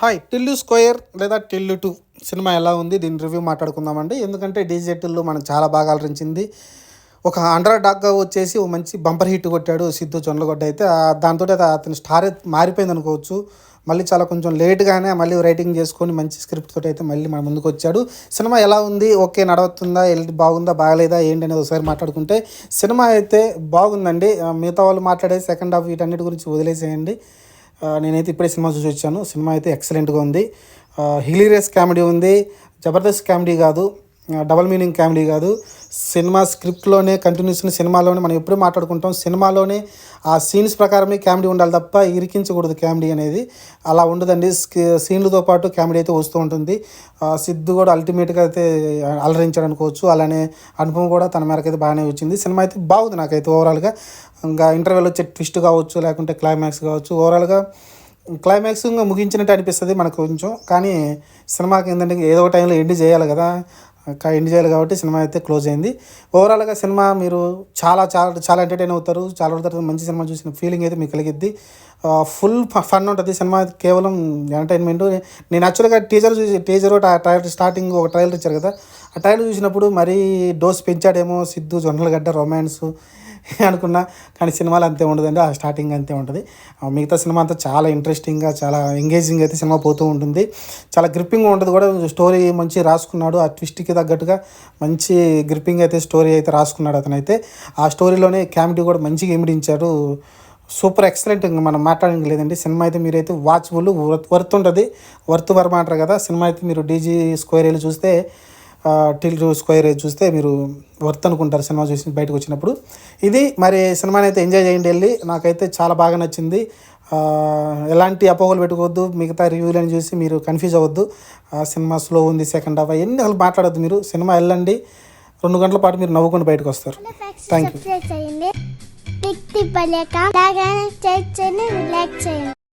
Hi Tillu square లేదా Tillu 2 cinema ఎలా ఉంది దీని రివ్యూ మాట్లాడుకుందామండి. ఎందుకంటే డీజే టిల్లు మనకు చాలా బాగా అలరించింది. ఒక అండర్ డాగ్గా వచ్చేసి ఒక మంచి బంపర్ హిట్ కొట్టాడు సిద్ధు జొన్నలగొడ్డ అయితే. దాంతో అతని స్టార్ మారిపోయింది అనుకోవచ్చు. మళ్ళీ చాలా కొంచెం లేట్గానే మళ్ళీ రైటింగ్ చేసుకొని మంచి స్క్రిప్ట్ తోటి అయితే మళ్ళీ మన ముందుకు వచ్చాడు. సినిమా ఎలా ఉంది, ఓకే నడవుతుందా, బాగుందా బాగలేదా ఏంటి అనేది ఒకసారి మాట్లాడుకుంటే సినిమా అయితే బాగుందండి. మిగతా వాళ్ళు మాట్లాడే సెకండ్ హాఫ్ వీటన్నిటి గురించి వదిలేసేయండి. నేనైతే ఇప్పుడే సినిమా చూసి వచ్చాను. సినిమా అయితే ఎక్సలెంట్గా ఉంది. హిలీరియస్ కామెడీ ఉంది, జబర్దస్త్ కామెడీ కాదు, డబల్ మీనింగ్ కామెడీ కాదు. సినిమా స్క్రిప్ట్లోనే కంటిన్యూస్గా సినిమాలోనే మనం ఎప్పుడూ మాట్లాడుకుంటాం. సినిమాలోనే ఆ సీన్స్ ప్రకారమే కామెడీ ఉండాలి తప్ప ఇరికించకూడదు కామెడీ అనేది. అలా ఉండదండి. సీన్లతో పాటు కామెడీ అయితే వస్తూ ఉంటుంది. సిద్ధు కూడా అల్టిమేట్గా అయితే అలరించాడు అనుకోవచ్చు. అలానే అనుభవం కూడా తన మేరకు అయితే బాగానే వచ్చింది. సినిమా అయితే బాగుంది నాకైతే ఓవరాల్గా. ఇంకా ఇంటర్వెల్ వచ్చే ట్విస్ట్ కావచ్చు, లేకుంటే క్లైమాక్స్ కావచ్చు, ఓవరాల్గా క్లైమాక్స్ ఇంకా ముగించినట్టు అనిపిస్తుంది మనకు కొంచెం. కానీ సినిమాకి ఏంటంటే ఏదో ఒక టైంలో ఎండ్ చేయాలి కదా, ఎండ్ చేయాలి కాబట్టి సినిమా అయితే క్లోజ్ అయింది. ఓవరాల్గా సినిమా మీరు చాలా చాలా చాలా ఎంటర్టైన్ అవుతారు. చాలా రోజుల తర్వాత మంచి సినిమా చూసిన ఫీలింగ్ అయితే మీకు కలిగిద్ది. ఫుల్ ఫన్ ఉంటుంది సినిమా. కేవలం ఎంటర్టైన్మెంట్. నేను యాక్చువల్గా టీజర్ ట్రైలర్ స్టార్టింగ్ ఒక ట్రైలర్ ఇచ్చారు కదా, ఆ ట్రైలర్ చూసినప్పుడు మరీ డోస్ పెంచాడేమో సిద్ధు జొన్నలగడ్డ రొమాన్స్ అనుకున్నా. కానీ సినిమాలు అంతే ఉండదండి, ఆ స్టార్టింగ్ అంతే ఉంటుంది. మిగతా సినిమా అంతా చాలా ఇంట్రెస్టింగ్గా చాలా ఎంగేజింగ్ అయితే సినిమా పోతూ ఉంటుంది. చాలా గ్రిప్పింగ్ ఉంటుంది కూడా. స్టోరీ మంచి రాసుకున్నాడు. ఆ ట్విస్ట్కి తగ్గట్టుగా మంచి గ్రిప్పింగ్ అయితే స్టోరీ అయితే రాసుకున్నాడు అతనైతే. ఆ స్టోరీలోనే కామెడీ కూడా మంచిగా ఇమిడించారు. Super excellent. ఇంకా మనం మాట్లాడడం లేదండి. సినిమా అయితే మీరైతే వాచ్బుల్, వర్త్ ఉంటుంది. వర్త్ వర్మ అంటారు కదా. సినిమా అయితే మీరు డీజీ స్క్వేర్ వెళ్ళి చూస్తే, టిల్లు స్క్వేర్ చూస్తే మీరు వర్త్ అనుకుంటారు సినిమా చూసి బయటకు వచ్చినప్పుడు. ఇది మరి సినిమాని అయితే ఎంజాయ్ చేయండి వెళ్ళి. నాకైతే చాలా బాగా నచ్చింది. ఎలాంటి అపోహలు పెట్టుకోవద్దు. మిగతా రివ్యూలను చూసి మీరు కన్ఫ్యూజ్ అవ్వద్దు. సినిమా స్లో ఉంది, సెకండ్ హాఫ్ అవన్నీ అసలు మాట్లాడద్దు. మీరు సినిమా వెళ్ళండి, 2 గంటల పాటు మీరు నవ్వుకొని బయటకు వస్తారు. Thank you.